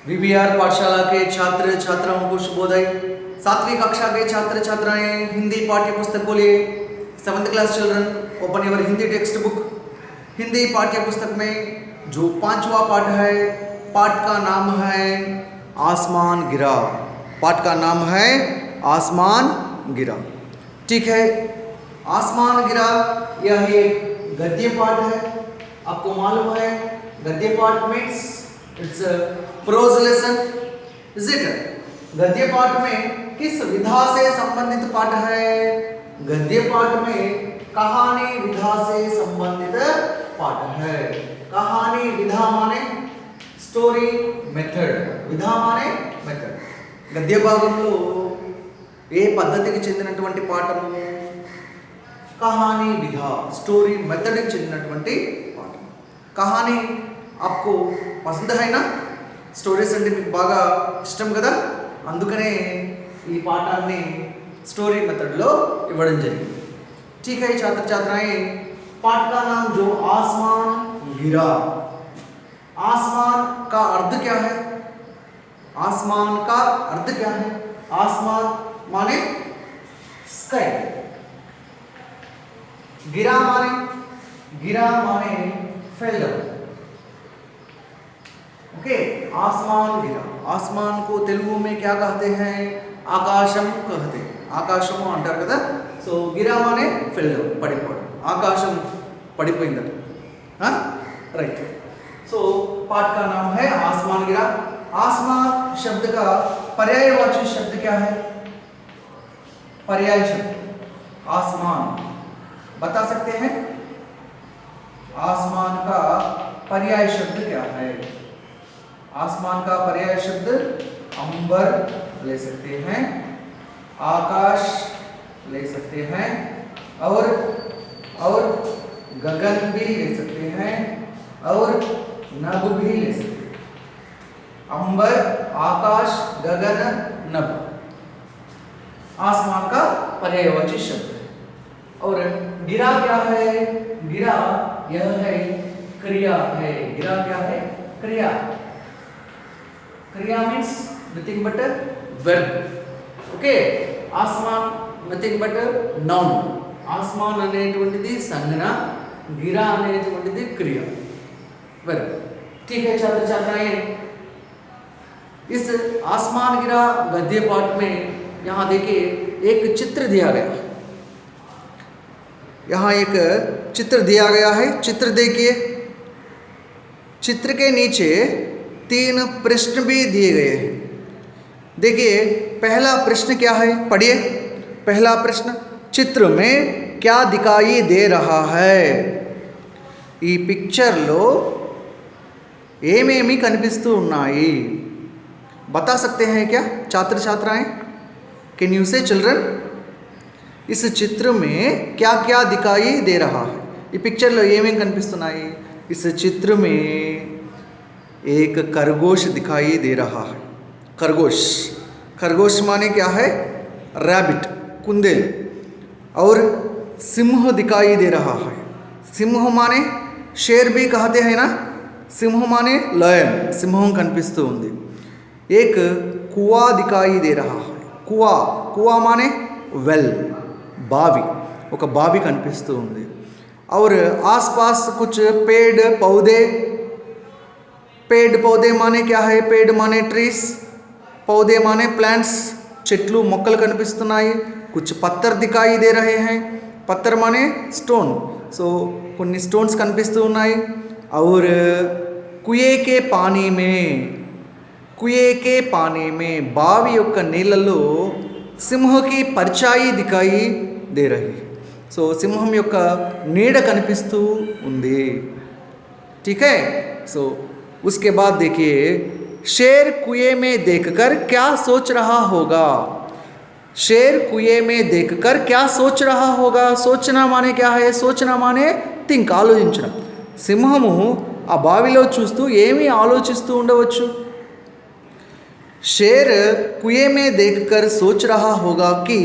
VVR पाठशाला के छात्र छात्राओं को शुभोदय। 7वीं कक्षा के छात्र छात्राएं हिंदी पाठ्य पुस्तक को लिए 7th class children open your Hindi text book. Hindi पाठ्य पुस्तक में जो 5वां पाठ है, पाठ का नाम है आसमान गिरा। पाठ का नाम है आसमान गिरा। ठीक है, आसमान गिरा यह एक गद्य पाठ है। आपको मालूम है गद्य पाठ means it's prose lesson, is it? गद्य पाठ में किस विधा से संबंधित पाठ है? गद्य पाठ में कहानी विधा से संबंधित पाठ है। कहानी विधा माने स्टोरी मेथड, विधा माने मेथड। గద్య భాగంలో ఏ పద్ధతికి చెందినటువంటి పాఠము? కహానీ విధా, స్టోరీ మెథడ్కి చెందినటువంటి పాఠం। కహానీ आपको पसंद है ना? స్టోరీస్ అంటే మీకు బాగా ఇష్టం కదా, అందుకనే ఈ పాఠాన్ని స్టోరీ మెథడ్లో ఇవ్వడం జరిగింది। ठीक है छात्र छात्राएं, पाठ का नाम जो आसमान गिरा। आसमान का अर्थ क्या है? आसमान का अर्थ क्या है? आसमान माने स्काई, गिरा माने फेल। ओके, आसमान गिरा। आसमान को तेलुगु में क्या कहते हैं? आकाशम कहते हैं। आकाशम अंटाరు కదా। సో గిరా माने फेल, పడిపోవడం। आकाशम పడిపోయిందట। राइट। सो पाठ का नाम है आसमान गिरा। आसमान शब्द का पर्यायवाची शब्द क्या है? पर्याय शब्द आसमान बता सकते हैं? आसमान का पर्याय शब्द क्या है? आसमान का पर्याय शब्द अंबर ले सकते हैं, आकाश ले सकते हैं, और गगन भी ले सकते हैं, और नभ भी ले सकते हैं। अंबर, आकाश, गगन, नभ आसमान का पर्यायवाची शब्द है। और गिरा क्या है? गिरा यह है क्रिया है। गिरा क्या है? क्रिया। क्रिया means nothing but verb. Okay, आसमान नथिंग बट नౌన్। आसमान అనేటువంటిది సంజ్ఞ, गिरा అనేటువంటిది క్రియ, वर्ब। ठीक है छात्र छात्राएं, इस आसमान गिरा गद्य पाठ में यहाँ देखिए एक चित्र दिया गया है। यहाँ एक चित्र दिया गया है। चित्र देखिए, चित्र के नीचे 3 प्रश्न भी दिए गए हैं। देखिए पहला प्रश्न क्या है, पढ़िए। पहला प्रश्न, चित्र में क्या दिखाई दे रहा है? ఈ పిక్చర్లో ఏమేమి కనిపిస్తూ ఉన్నాయి? बता सकते हैं क्या छात्र छात्राएं? कैन यू से चिल्ड्रन? इस चित्र में क्या क्या दिखाई दे रहा है? ఈ పిక్చర్లో ఏమేమి కనిపిస్తున్నాయి? इस चित्र में एक खरगोश दिखाई दे रहा है। खरगोश, खरगोश माने क्या है? रैबिट, कुंदेल। और सिंह दिखाई दे रहा है। सिंह माने शेर भी कहते हैं ना। सिंह माने लयन, सिंहం కనిపిస్తూ ఉంది। एक कुआं दिखाई दे रहा है। कुआं, कुआं माने वेल, బావి, ఒక బావి కనిపిస్తూ ఉంది। और आसपास कुछ पेड़ पौधे। पेड़ पौधे माने क्या है? पेड़ माने ट्रीज, पौधे माने प्लांट्स, చెట్లు మొక్కలు కనిపిస్తున్నాయి। कुछ पत्थर दिखाई दे रहे हैं। पत्थर माने स्टोन, సో కొన్ని స్టోన్స్ కనిపిస్తూ ఉన్నాయి। और कुएं के पानी में, कुएं के पानी में బావి యొక్క నీళ్ళలో సింహ की परछाई दिखाई दे रही है। సో సింహం యొక్క నీడ కనిపిస్తూ ఉంది। ठीक है। सो उसके बाद देखिए, शेर कुएं में देखकर क्या सोच रहा होगा? शेर कुएं में देखकर क्या सोच रहा होगा? सोचना माने क्या है? सोचना माने थिंक, ఆలోచించడం। సింహము ఆ బావిలో చూస్తూ ఏమి ఆలోచిస్తూ ఉండవచ్చు? शेर कुएं में देखकर सोच रहा होगा कि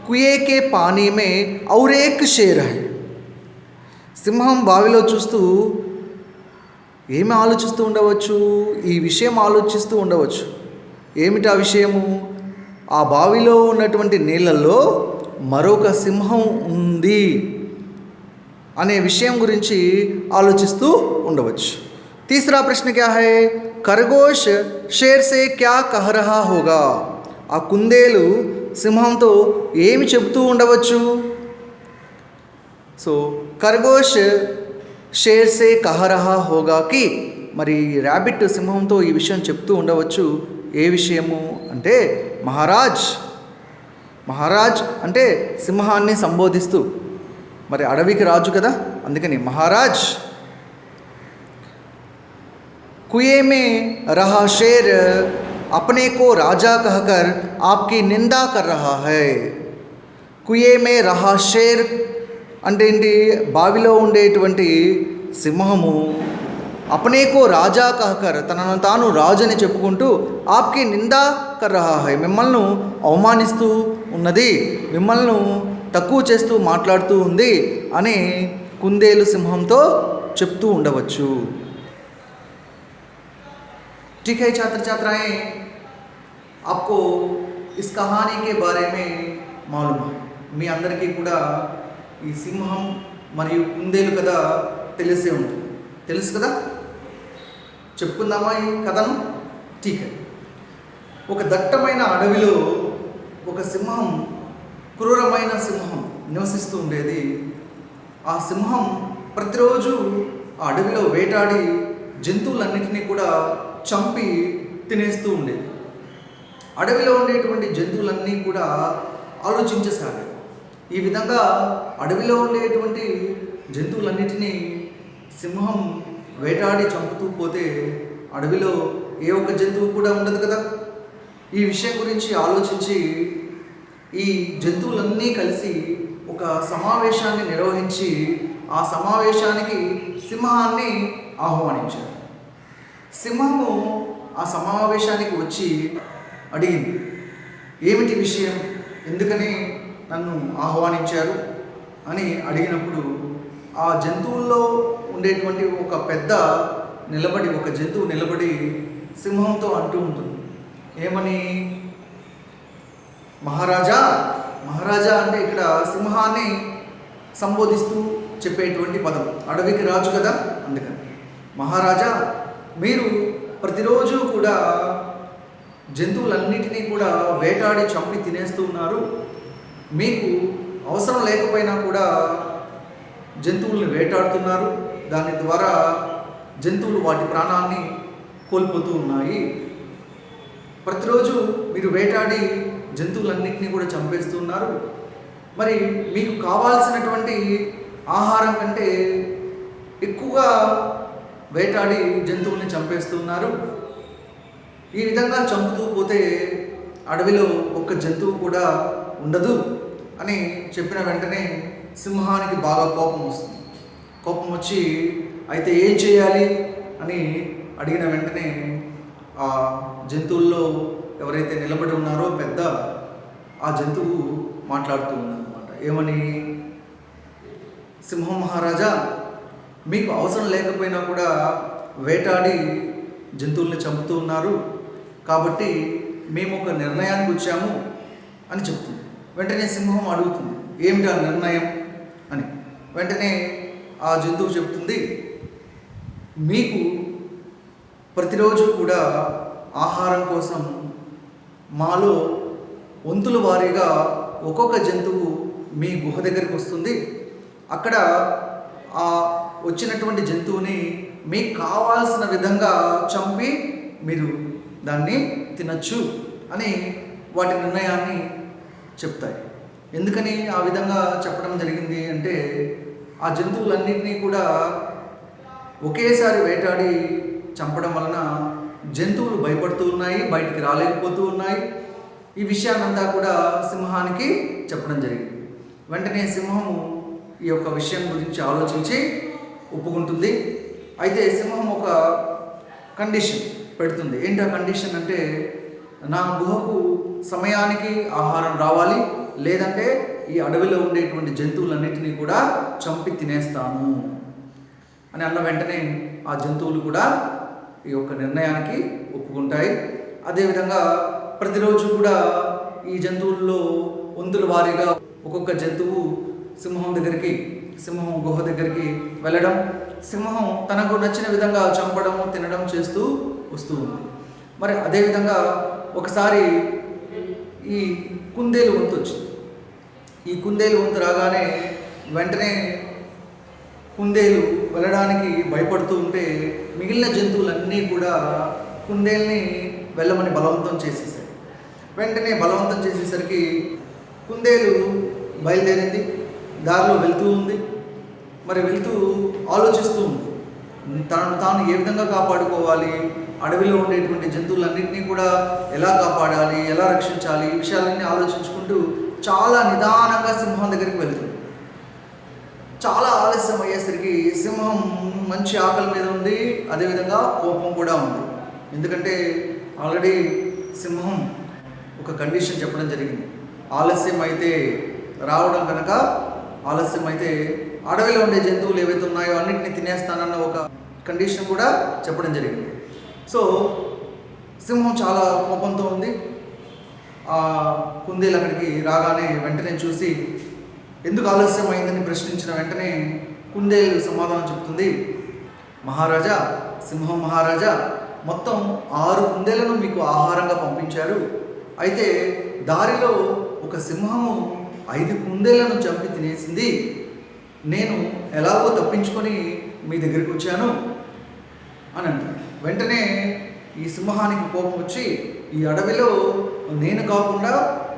कुएं के पानी में और एक शेर है। సింహం బావిలో చూస్తూ ఏమి ఆలోచిస్తూ ఉండవచ్చు? ఈ విషయం ఆలోచిస్తూ ఉండవచ్చు. ఏమిటి ఆ విషయము? ఆ బావిలో ఉన్నటువంటి నీళ్ళల్లో మరొక సింహం ఉంది అనే విషయం గురించి ఆలోచిస్తూ ఉండవచ్చు. తీసరా ప్రశ్న క్యా హై? ఖర్గోష్ షేర్ సే క్యా కహ రహా హోగా. ఆ కుందేలు సింహంతో ఏమి చెబుతూ ఉండవచ్చు? సో ఖర్గోష్ షేర్ సే కహ రహా హోగాకి మరి ర్యాబిట్ సింహంతో ఈ విషయం చెప్తూ ఉండవచ్చు. ఏ విషయము అంటే మహారాజ్ అంటే సింహాన్ని సంబోధిస్తూ, మరి అడవికి రాజు కదా, అందుకని మహారాజ్ कुएं में रहा शेर अपने को राजा कहकर आपकी निंदा कर रहा है. కుయే మే రహా షేర్ అంటే ఏంటి? బావిలో ఉండేటువంటి సింహము అపనేకో రాజా కహకర్ తనను తాను రాజు అని చెప్పుకుంటూ ఆప్కి నిందా కర్ రహా హై మిమ్మల్ని అవమానిస్తూ ఉన్నది, మిమ్మల్ని తక్కువ చేస్తూ మాట్లాడుతూ ఉంది అని కుందేలు సింహంతో చెప్తూ ఉండవచ్చు. ठीक है छात्र छात्राएं, आपको इस कहानी के बारे में मालूम है. మీ అందరికీ కూడా ఈ సింహం మరియు కుందేలు కథ తెలిసే ఉంటుంది, తెలుసు కదా? చెప్పుకుందామా ఈ కథను? ఠీక్ హై. ఒక దట్టమైన అడవిలో ఒక సింహం, క్రూరమైన సింహం నివసిస్తూ ఉండేది. ఆ సింహం ప్రతిరోజు ఆ అడవిలో వేటాడి జంతువులన్నింటినీ కూడా చంపి తినేస్తూ ఉండేది. అడవిలో ఉండేటువంటి జంతువులన్నీ కూడా ఆలోచించసాగాయి. ఈ విధంగా అడవిలో ఉండేటువంటి జంతువులన్నిటినీ సింహం వేటాడి చంపుతూ పోతే అడవిలో ఏ ఒక్క జంతువు కూడా ఉండదు కదా. ఈ విషయం గురించి ఆలోచించి ఈ జంతువులన్నీ కలిసి ఒక సమావేశాన్ని నిర్వహించి ఆ సమావేశానికి సింహాన్ని ఆహ్వానించారు. సింహము ఆ సమావేశానికి వచ్చి అడిగింది, ఏమిటి విషయం, ఎందుకని నన్ను ఆహ్వానించారు అని అడిగినప్పుడు ఆ జంతువుల్లో ఉండేటువంటి ఒక జంతువు నిలబడి సింహంతో అంటూ ఉంటుంది, ఏమని? మహారాజా అంటే ఇక్కడ సింహాన్ని సంబోధిస్తూ చెప్పేటువంటి పదం, అడవికి రాజు కదా, అందుకని మహారాజా మీరు ప్రతిరోజు కూడా జంతువులన్నిటినీ కూడా వేటాడి చంపి తినేస్తూ ఉన్నారు. మీకు అవసరం లేకపోయినా కూడా జంతువుల్ని వేటాడుతున్నారు. దాని ద్వారా జంతువులు వాటి ప్రాణాన్ని కోల్పోతూ ఉన్నాయి. ప్రతిరోజు మీరు వేటాడి జంతువులన్నింటినీ కూడా చంపేస్తున్నారు. మరి మీకు కావాల్సినటువంటి ఆహారం కంటే ఎక్కువగా వేటాడి జంతువుల్ని చంపేస్తున్నారు. ఈ విధంగా చంపుతూ పోతే అడవిలో ఒక్క జంతువు కూడా ఉండదు అని చెప్పిన వెంటనే సింహానికి బాగా కోపం వస్తుంది. కోపం వచ్చి అయితే ఏం చేయాలి అని అడిగిన వెంటనే ఆ జంతువుల్లో ఎవరైతే నిలబడి ఉన్నారో పెద్ద ఆ జంతువు మాట్లాడుతూ ఉందన్నమాట. ఏమని? సింహం మహారాజా, మీకు అవసరం లేకపోయినా కూడా వేటాడి జంతువుల్ని చంపుతూ ఉన్నారు, కాబట్టి మేము ఒక నిర్ణయానికి వచ్చాము అని చెప్తుంది. వెంటనే సింహం అడుగుతుంది, ఏమిటి ఆ నిర్ణయం అని. వెంటనే ఆ జంతువు చెప్తుంది, మీకు ప్రతిరోజు కూడా ఆహారం కోసం మాలో వంతుల వారీగా ఒక్కొక్క జంతువు మీ గుహ దగ్గరికి వస్తుంది. అక్కడ ఆ వచ్చినటువంటి జంతువుని మీకు కావాల్సిన విధంగా చంపి మీరు దాన్ని తినచ్చు అని వాటి నిర్ణయాన్ని చెప్తాయి. ఎందుకని ఆ విధంగా చెప్పడం జరిగింది అంటే ఆ జంతువులన్నింటినీ కూడా ఒకేసారి వేటాడి చంపడం వలన జంతువులు భయపడుతూ ఉన్నాయి, బయటికి రాలేకపోతూ ఉన్నాయి. ఈ విషయాన్నంతా కూడా సింహానికి చెప్పడం జరిగింది. వెంటనే సింహము ఈ యొక్క విషయం గురించి ఆలోచించి ఒప్పుకుంటుంది. అయితే సింహం ఒక కండిషన్ పెడుతుంది. ఏంటి ఆ కండిషన్ అంటే, నా గుహకు సమయానికి ఆహారం రావాలి, లేదంటే ఈ అడవిలో ఉండేటువంటి జంతువులన్నిటిని కూడా చంపి తినేస్తాను. ఈ అడవిలో ఉండేటువంటి జంతువులన్నిటిని కూడా చంపి తినేస్తాను అని చెప్తుంది. వెంటనే సింహం ఆ విధంగా చెప్పిన వెంటనే ఆ జంతువు చెప్తుంది, ఏమిటి ఆ నిర్ణయం అని. సింహం మహారాజా, మీకు అవసరం లేకపోయినా కూడా వేటాడి జంతువుల్ని చంపేస్తున్నారు. మీకు కావాల్సిన విధంగా అని అన్న వెంటనే ఆ జంతువులు కూడా ఈ యొక్క నిర్ణయానికి ఒప్పుకుంటాయి. అదేవిధంగా ప్రతిరోజు కూడా ఈ జంతువుల్లో వంతుల వారీగా ఒక్కొక్క జంతువు సింహం గుహ దగ్గరికి వెళ్ళడం, సింహం తనకు నచ్చిన విధంగా చంపడం, తినడం చేస్తూ వస్తూ ఉంది. మరి అదేవిధంగా ఒకసారి ఈ కుందేలు వంతు వచ్చింది. ఈ కుందేలు వంతు రాగానే వెంటనే కుందేలు వెళ్ళడానికి భయపడుతూ ఉంటే మిగిలిన జంతువులన్నీ కూడా కుందేల్ని వెళ్ళమని బలవంతం చేసేసాయి. వెంటనే బలవంతం చేసేసరికి కుందేలు బయలుదేరింది, దారిలో వెళ్తూ ఉంది. మరి వెళ్తూ ఆలోచిస్తూ ఉంది, తనను తాను ఏ విధంగా కాపాడుకోవాలి, అడవిలో ఉండేటువంటి జంతువులన్నింటినీ కూడా ఎలా కాపాడాలి, ఎలా రక్షించాలి, ఈ విషయాలన్నీ ఆలోచించుకుంటూ చాలా నిదానంగా సింహం దగ్గరికి వెళ్తుంది. చాలా ఆలస్యం అయ్యేసరికి సింహం మంచి ఆకలి మీద ఉంది, అదేవిధంగా కోపం కూడా ఉంది. ఎందుకంటే ఆల్రెడీ సింహం ఒక కండిషన్ చెప్పడం జరిగింది, ఆలస్యం అయితే రావడం కనుక ఆలస్యం అయితే అడవిలో ఉండే జంతువులు ఏవైతే ఉన్నాయో అన్నింటినీ తినేస్తానన్న ఒక కండిషన్ కూడా చెప్పడం జరిగింది. సో సింహం చాలా కోపంతో ఉంది. ఆ కుందేలు అక్కడికి రాగానే వెంటనే చూసి ఎందుకు ఆలస్యం అయిందని ప్రశ్నించిన వెంటనే కుందేలు సమాధానం చెప్తుంది, మహారాజా, సింహం మహారాజా, మొత్తం 6 కుందేలను మీకు ఆహారంగా పంపించారు. అయితే దారిలో ఒక సింహము 5 కుందేలను చంపి తినేసింది. నేను ఎలాగో తప్పించుకొని మీ దగ్గరికి వచ్చాను అని అంటాను. వెంటనే ఈ సింహానికి కోపం వచ్చి, ఈ అడవిలో నేను కాకుండా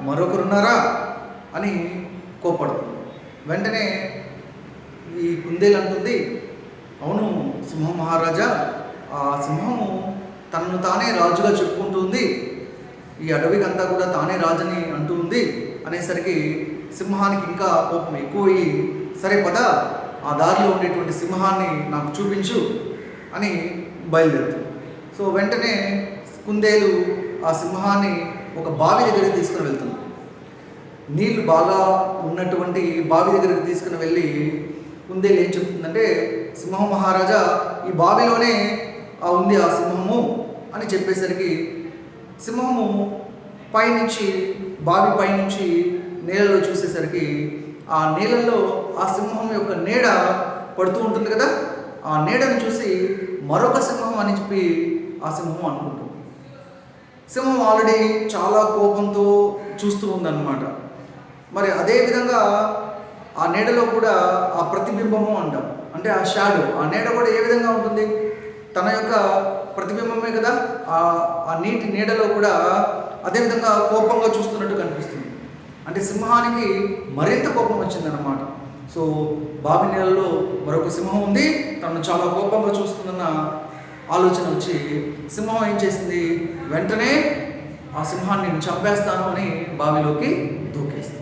మరొకరున్నారా అని కోపడుతుంది. వెంటనే ఈ కుందేలు అంటుంది, అవును సింహం మహారాజా, ఆ సింహము తనను తానే రాజుగా చెప్పుకుంటుంది, ఈ అడవికి అంతా కూడా తానే రాజని అంటూ ఉంది అనేసరికి సింహానికి ఇంకా కోపం ఎక్కువయ్యి, సరే పద, ఆ దారిలో ఉండేటువంటి సింహాన్ని నాకు చూపించు అని బయలుదేరుతుంది. సో వెంటనే కుందేలు ఆ సింహాన్ని ఒక బావి దగ్గరికి తీసుకుని వెళ్తుంది. నీళ్లు బాగా ఉన్నటువంటి బావి దగ్గరికి తీసుకుని వెళ్ళి కుందేలు ఏం చెప్తుందంటే, సింహం మహారాజా, ఈ బావిలోనే ఉంది ఆ సింహము అని చెప్పేసరికి సింహము పైనుంచి బావి పైనుంచి నీళ్ళలో చూసేసరికి ఆ నీళ్ళల్లో ఆ సింహం యొక్క నీడ పడుతూ ఉంటుంది కదా, ఆ నీడను చూసి మరొక సింహం అని చెప్పి ఆ సింహం అనుకుంటుంది. సింహం ఆల్రెడీ చాలా కోపంతో చూస్తూ ఉందన్నమాట. మరి అదేవిధంగా ఆ నీడలో కూడా ఆ ప్రతిబింబము అంటాం, అంటే ఆ షాడో, ఆ నీడ కూడా ఏ విధంగా ఉంటుంది, తన యొక్క ప్రతిబింబమే కదా, ఆ నీటి నీడలో కూడా అదేవిధంగా కోపంగా చూస్తున్నట్టు కనిపిస్తుంది. అంటే సింహానికి మరింత కోపం వచ్చిందన్నమాట. సో బావి నీళ్ళలో మరొక సింహం ఉంది, తనను చాలా కోపంగా చూస్తుందన్న ఆలోచన వచ్చి సింహం ఏం చేసింది, వెంటనే ఆ సింహాన్ని నేను చంపేస్తాను అని బావిలోకి దూకేస్తుంది.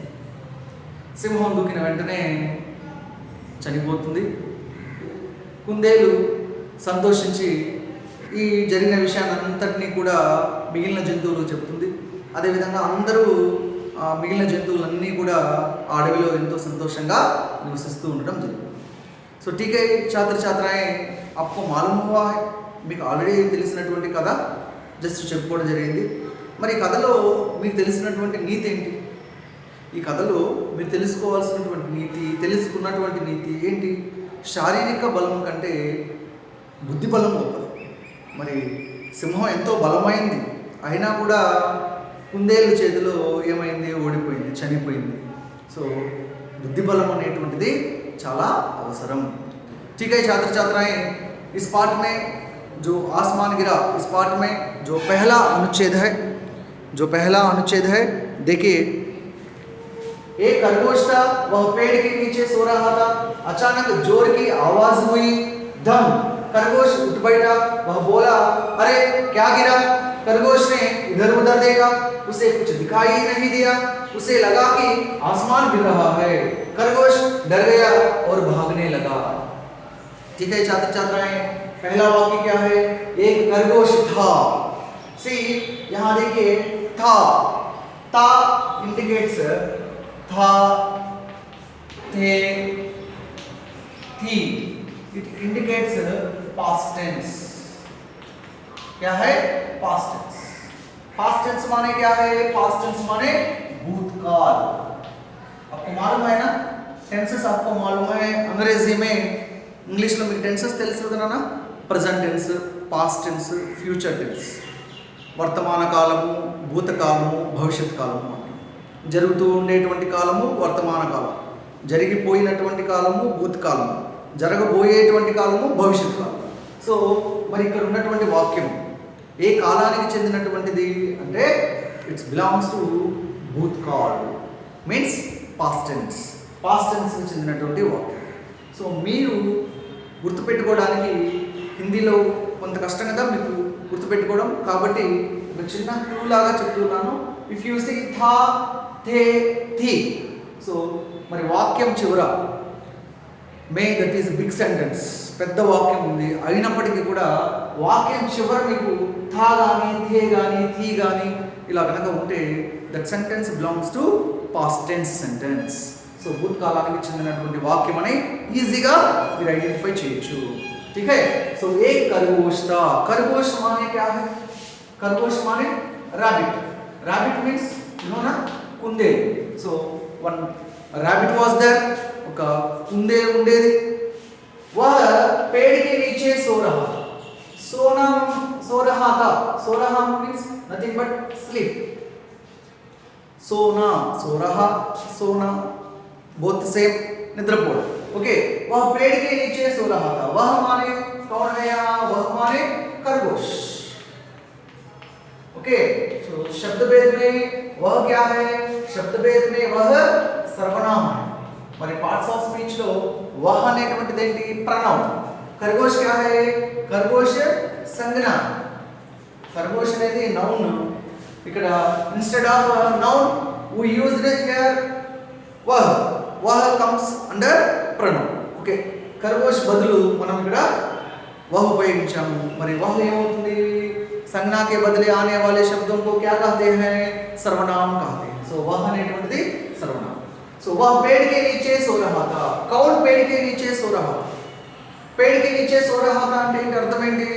సింహం దూకిన వెంటనే చనిపోతుంది. కుందేలు సంతోషించి ఈ జరిగిన విషయాన్ని అంతటినీ కూడా మిగిలిన జంతువులు చెప్తుంది. అదేవిధంగా అందరూ మిగిలిన జంతువులన్నీ కూడా ఆ అడవిలో ఎంతో సంతోషంగా నివసిస్తూ ఉండడం జరిగింది. సో టీకే ఛాత్ర ఛాత్రాయే అప్పు మాలూమ్ హువా హై, మీకు ఆల్రెడీ తెలిసినటువంటి కథ జస్ట్ చెప్పుకోవడం జరిగింది. మరి ఈ కథలో మీకు తెలిసినటువంటి నీతి ఏంటి? ఈ కథలో మీరు తెలుసుకోవాల్సినటువంటి నీతి, తెలుసుకున్నటువంటి నీతి ఏంటి? శారీరక బలం కంటే బుద్ధి బలం గొప్పది. మరి సింహం ఎంతో బలమైంది, అయినా కూడా కుందేలు చేతిలో ఏమైంది, ఓడిపోయింది, చనిపోయింది. సో బుద్ధి బలం అనేటువంటిది చాలా అవసరం. ठीक है छात्र छात्राएं, इस पाठ में जो आसमान गिरा, इस पाठ में जो पहला अनुच्छेद है देखिए, एक खरगोश था, वह पेड़ के नीचे सो रहा था। अचानक जोर की आवाज हुई, धम। खरगोश उठ बैठा, वह बोला, अरे क्या गिरा? खरगोश ने इधर उधर देखा, उसे कुछ दिखाई नहीं दिया। उसे लगा कि आसमान गिर रहा है। खरगोश डर गया और भागने लगा। ठीक है छात्र छात्राएं, पहला वाक्य क्या है? एक खरगोश था। सी यहाँ देखिए, था, ता इंडिकेट्स था, थे, थी, इट इंडिकेट्स पास्ट टेंस। क्या है? Past tense. पास्ट टेंस माने क्या है? पास्ट टेंस माने भूतकाल। आपको मालूम है ना, टेंसेस आपको मालूम है। अंग्रेजी में इंग्लिश లో మీకు టెన్సెస్ తెలుసు కదా, present tense, past tense, future tense. వర్తమాన కాలము, భూతకాలము, భవిష్యత్ కాలము. జరుగుతూ ఉండేటువంటి కాలము వర్తమాన కాలం, జరిగిపోయినటువంటి కాలము భూతకాలము, జరగబోయేటువంటి కాలము భవిష్యత్ కాలం. సో మరి ఇక్కడ ఉన్నటువంటి వాక్యం ఏ కాలానికి చెందినటువంటిది అంటే ఇట్స్ బిలాంగ్స్ టు భూతకాల్, మీన్స్ పాస్ట్ టెన్స్. పాస్ట్ టెన్స్కి చెందినటువంటి వాక్యం. సో మీరు గుర్తుపెట్టుకోవడానికి హిందీలో కొంత కష్టం కదా మీకు గుర్తుపెట్టుకోవడం, కాబట్టి ఒక చిన్న క్లూ లాగా చెప్తున్నాను. ఇఫ్ యూ సీ థా, థే, థీ, సో మరి వాక్యం చివర మే, దట్ ఈస్ బిగ్ సెంటెన్స్, పెద్ద వాక్యం ఉంది. అయినప్పటికీ కూడా వాక్యం చివర మీకు థా కానీ, థే కానీ, థీ కానీ ఇలా కనుక ఉంటే that sentence belongs to past tense sentence. So భూతకాలానికి చెందినటువంటి వాక్యం అని ఈజీగా మీరు ఐడెంటిఫై చేయొచ్చు. ठीक है. सो एक खरगोश था. खरगोश माने क्या है? खरगोश माने rabbit. Rabbit means you know ना, कुंदे. So one rabbit was there, ఒక కుందే ఉండేది. वह पेड़ के नीचे सो रहा. सो रहा था. सो रहा मीन्स नथिंग बट स्लीप. सोना, सो रहा, सोना बोथ सेम, निद्रपोवడం. ओके. वह पेड़ के नीचे सो रहा था. वह माने कौन है यहाँ? वह माने खरगोश. ओके. सो शब्द भेद में वह क्या है? शब्द भेद में वह सर्वनाम है. మరి పార్ట్స్ ఆఫ్ స్పీచ్ లో వహ అనేటువంటిది ఏంటి? ప్రణవ్. ఖర్గోష్ क्या है? ఖర్గోష్ సంజ్ఞ. ఖర్గోష్ అనేది నౌన్. ఇక్కడ instead of noun we used here వహ. వహ కమ్స్ అండర్ ప్రణవ్. ఓకే. ఖర్గోష్ బదులు మనం ఇక్కడ वह ఉపయోగించాము. మరి वह ఏమవుతుంది? संज्ञा के बदले आने वाले शब्दों को क्या कहते हैं? सर्वनाम कहते हैं. सो वह అనేటువంటిది सर्वनाम. सो वह पेड़ के नीचे सो रहा था. कौन पेड़ के नीचे सो रहा था? पेड़ के नीचे सो रहा था అంటే ఏంటి? అర్థం ఏంటి?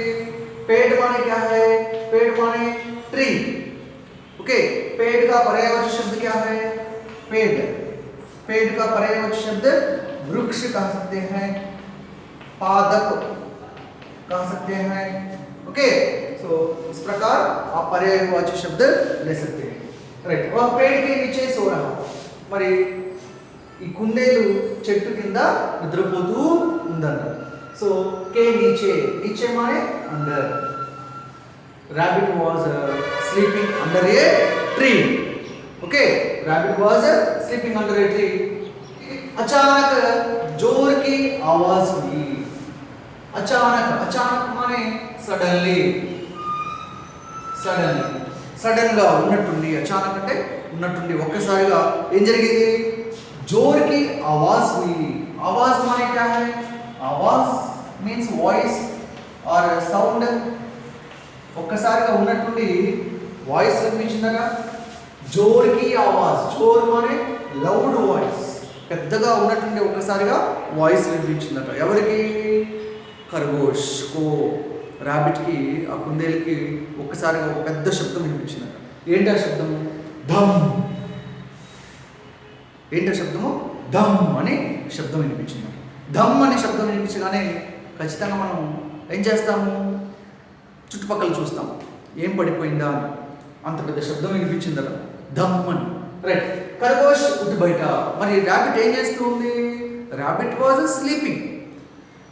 पेड़ माने क्या है? पेड़ माने ट्री. ओके. पेड़ का पर्यायवाची शब्द क्या है? पेड़. पेड़ का पर्यायवाची शब्द वृक्ष कह सकते हैं, पादप कह सकते हैं. ओके. सो इस प्रकार आप पर्यायवाची शब्द ले सकते हैं. राइट. वह पेड़ के नीचे सो रहा. మరి ఈ కుందేలు చెట్టు కింద నిద్రపోతూ ఉందంట. సో కే నీచే, నీచే మానే under. rabbit was sleeping under a tree. okay. rabbit was sleeping under a tree. अचानक जोर की आवाज हुई. अचानक, अचानक माने सडनली. సడన్లీ, సడన్గా ఉన్నట్టుండి. అచానక్ అంటే ఉన్నట్టుండి ఒక్కసారిగా ఏం జరిగింది? జోర్కి ఆవాజ్ హుయి. ఆవాజ్ మానే క్యా హై? ఆవాజ్ మీన్స్ వాయిస్ ఆర్ సౌండ్. ఒక్కసారిగా ఉన్నట్టుండి వాయిస్ వినిపించిందగా. జోర్కి ఆవాజ్. జోర్ మానే లౌడ్ వాయిస్. పెద్దగా ఉన్నట్టుండి ఒక్కసారిగా వాయిస్ వినిపించిందట. ఎవరికి? ఖర్గోష్ కో, రాబిట్కి, ఆ కుందేలుకి ఒక్కసారిగా ఒక పెద్ద శబ్దం వినిపించిందట. ఏంటి ఆ శబ్దము? ధమ్. ఏంటి ఆ శబ్దము? ధమ్ అనే శబ్దం వినిపించిందట. ధమ్ అనే శబ్దం వినిపించగానే ఖచ్చితంగా మనం ఏం చేస్తాము? చుట్టుపక్కల చూస్తాం ఏం పడిపోయిందా అని. అంత పెద్ద శబ్దం వినిపించిందట, ధమ్ అని. రైట్. ఖర్గోష్ ఉట్టి బయట. మరి ర్యాబిట్ ఏం చేస్తూ ఉంది? Rabbit was sleeping.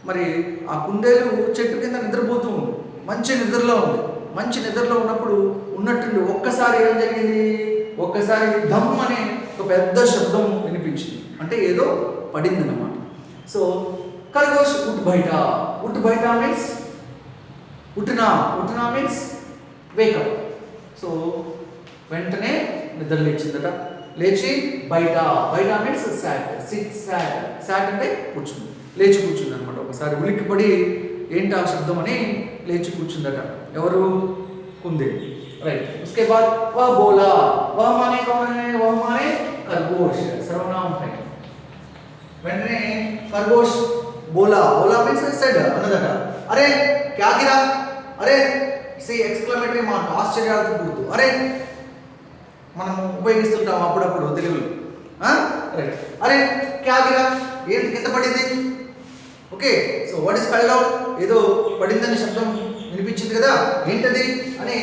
మరి ఆ కుందేలు చెట్టు కింద నిద్రపోతూ ఉంది. మంచి నిద్రలో ఉంది. మంచి నిద్రలో ఉన్నప్పుడు ఉన్నట్టుండి ఒక్కసారి ఏం జరిగింది? ఒక్కసారి ధమ్ అనే ఒక పెద్ద శబ్దం వినిపించింది. అంటే ఏదో పడింది అన్నమాట. సో ఖర్గోష్ ఉట్ బయట. ఉట్ బయట మీన్స్ ఉట్నా. ఉట్నా మీన్స్ వేకప్. సో వెంటనే నిద్ర లేచిందట. లేచి బయట. బయట మీన్స్ సాట్. సిట్, సాట్. సాట్ అంటే కూర్చుంది. లేచి కూర్చుంది అనమాట. ఒకసారి ఉలిక్కిపడి ఏంటి ఆ శబ్దం అని లేచి కూర్చుందట. ఎవరు? కుందేలు. రైట్. उसके बाद वह बोला. वह माने कौन है? वह माने खरगोश, सर्वनाम है. వెంటనే ఖర్గోష్ बोला, बोला मीन्स सेड అన్నదట. అరే क्या गिरा, అరే ఇసే ఎక్స్క్లమేటరీ మార్క్, ఆశ్చర్యార్థక గుర్తు. అరే మనం ఉపయోగిస్తుంటాం అప్పుడప్పుడు తెలుగులో. రైట్, అరే क्या गिरा, ఏంటి కింద పడింది. Okay, so what is fell down, ఏదో పడిందని శబ్దం వినిపించింది కదా, ఏంటది అని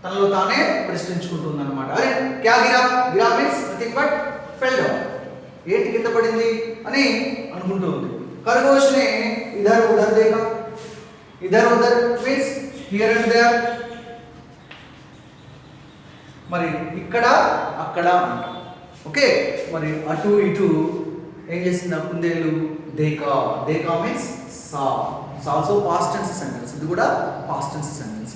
తనలో తానే ప్రశ్నించుకుంటుంది అనమాట. అరే క్యా గిరా, గిరా means nothing but fell down, ఏంటి కింద పడింది అని అనుకుంటూ ఉంది. ఖర్గోష్ నే ఇధర్ ఉధర్ దేఖా, ఇధర్ ఉధర్ మీన్స్ హియర్ అండ్ దేర్, మరి ఇక్కడ అక్కడ అంట. ఓకే, మరి అటు ఇటు ఏం చేసింది ఆ కుందేలు, దేకా, దేకా మీన్స్ సా, ఆల్సో పాస్ట్ టెన్స్ సెంటెన్స్, ఇది కూడా పాస్ట్ టెన్స్ సెంటెన్స్.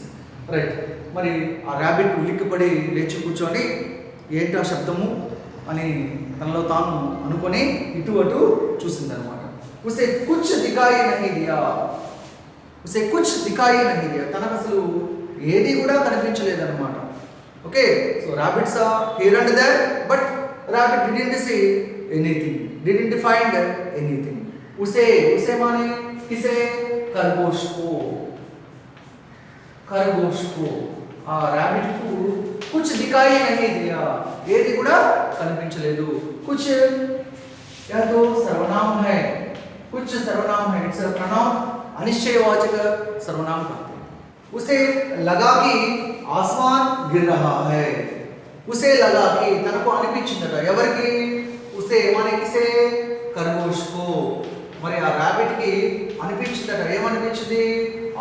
రైట్, మరి ఆ ర్యాబిట్ ఉలిక్కిపడి లేచి కూర్చొని ఏంటి ఆ శబ్దము అని తనలో తాను అనుకొని ఇటు అటు చూసిందనమాట. ఉసే కుచ్ దికాయి నహీ దియా, ఉసే కుచ్ దికాయి నహీ దియా, తనకు అసలు ఏది కూడా కనిపించలేదన్నమాట. Okay, so rabbits are here and there, but rabbit didn't see anything, didn't find anything. उसे, उसे माने किसे, खरगोश को, खरगोश को, ఆ రాబిట్ కు कुछ दिखाई नहीं दिया, ఏది కూడా కనిపించలేదు. कुछ यह तो सर्वनाम है, कुछ सर्वनाम है, इट्स अ प्रोनाउन, अनिश्चयवाचक सर्वनाम कहते हैं. उसे लगा कि आसमान गिर रहा है, उसे लगा कि తనకు అనిపించిందట, ఎవరికి, उसे माने किसे, खरगोश को, మరి ఆ ర్యాబిట్ కి అనిపించిందట, ఏమనిపించింది,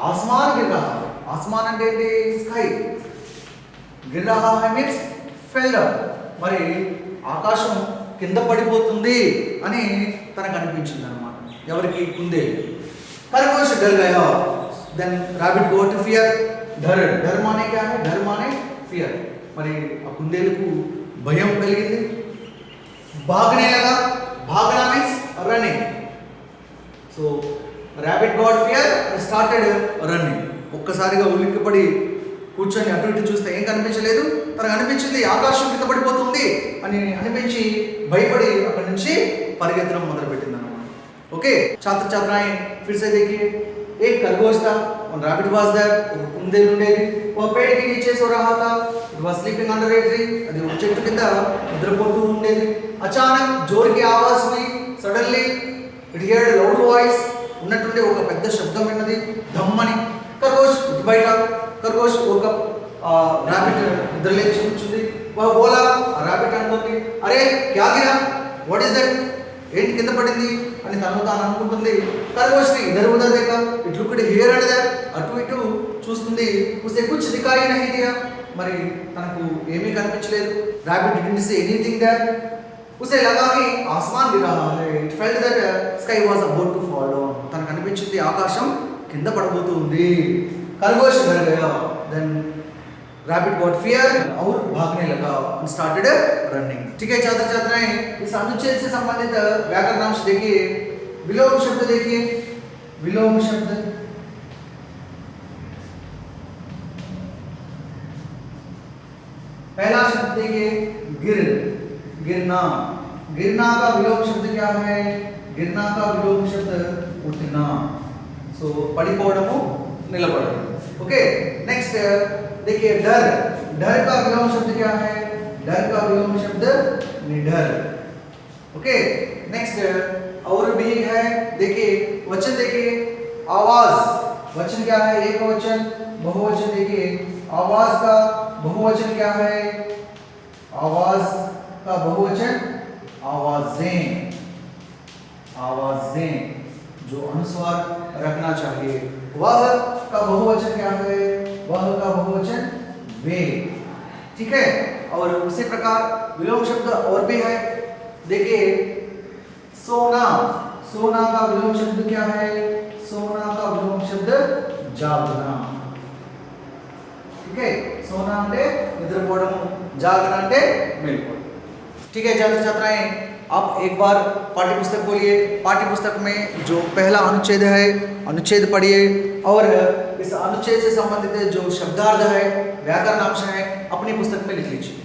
ఆస్మాన్ గిర్ రహా, ఆస్మాన్ అంటే ఏంటి, స్కై, గిర్ రహా హై మీన్స్ ఫెల్ డౌన్, మరి ఆకాశం కింద పడిపోతుంది అని తనకు అనిపించింది అనమాట. ఎవరికి, కుందేలు. ఖర్గోష్ డర్ గయా, then rabbit go to fear, డర్, డర్ మానే క్యా హై, డర్ మానే ఫియర్, మరి ఆ కుందేలుకు భయం కలిగింది. భాగనే లగా, భాగనా means running, so rabbit got fear and started running. ఒక్కసారిగా ఉలిక్కిపడి కూర్చొని అటు ఇటు చూస్తే ఏం కనిపించలేదు, తనకు అనిపించింది ఆకాశం కింద పడిపోతుంది అని అనిపించి భయపడి అక్కడి నుంచి పరిగెత్తడం మొదలుపెట్టింది అన్నమాట. ఓకే, छात्र छात्राएं फिर से देखिए, एक खरगोश था और रैबिट वाज देयर, ఒక కుందేలు ఉండేది. वो पेड़ के नीचे सो रहा था, it was sleeping under a tree, అది ఒక చెట్టు కింద నిద్రపోతూ ఉండేది. अचानक जोर की आवाज हुई, suddenly it heard loud voice, ఉన్నట్టుండి ఒక పెద్ద శబ్దం విన్నది, ధమ్మని. ఖర్గోష్ బయట, ఖర్గోష్ ఒక ర్యాబిట్ నిద్రలేచి కూర్చుంది. బోలా, ఆ ర్యాబిట్ అంటుంది, అరే క్యా గిరా, వాట్ ఈస్ దట్, ఏంటి కింద పడింది అని తను తాను అనుకుంటుంది. ఖర్గోష్ని ఇద్దరు ఉదర్ దేకా, it looked here and there, అటు ఇటు చూస్తుంది. ఉసే కుచ్ దికాయి నహీ దియా, మరి తనకు ఏమీ కనిపించలేదు. Rabbit didn't see anything there. उसे लगा कि आसमान गिर रहा है, it felt that sky was about to fall down, తనకు అనిపించింది ఆకాశం కింద పడబోతుంది. खरगोश डर गया, देन रैबिट गॉट फियर और भागने लगा and started running. ठीक है छात्र छात्राएं, इस अनुच्छेद से संबंधित व्याकरणांश देखिए. विलोम शब्द देखिए, विलोम शब्द, पहला शब्द देखिए गिर, गिरना, गिरना का विलोम शब्द क्या है, गिरना का विलोम शब्द उठना, सो पड़िपोवडमु निलबडम. ओके, नेक्स्ट देखिए डर, डर का विलोम शब्द क्या है, डर का विलोम शब्द निडर. ओके, नेक्स्ट और भी है, देखिए वचन देखिए, आवाज, वचन क्या है, एक वचन, बहुवचन देखिए, आवाज का बहुवचन क्या है, आवाज का बहुवचन आवाजें, आवाजें, जो अनुस्वार रखना चाहिए. वह का बहुवचन क्या है, वह का बहुवचन वे. ठीक है, और उसी प्रकार विलोम शब्द और भी है. देखिए सोना, सोना का विलोम शब्द क्या है, सोना का विलोम शब्द जागना. ठीक है, सोना అంటే నిద్రపోవడం, जागना అంటే मेलकोवడం. ठीक है छात्र छात्राएं, आप एक बार पाठ्य पुस्तक बोलिए. पाठ्य पुस्तक में जो पहला अनुच्छेद है, अनुच्छेद पढ़िए और इस अनुच्छेद से संबंधित जो शब्दार्थ है, व्याकरणांश है, अपनी पुस्तक में लिख लीजिए.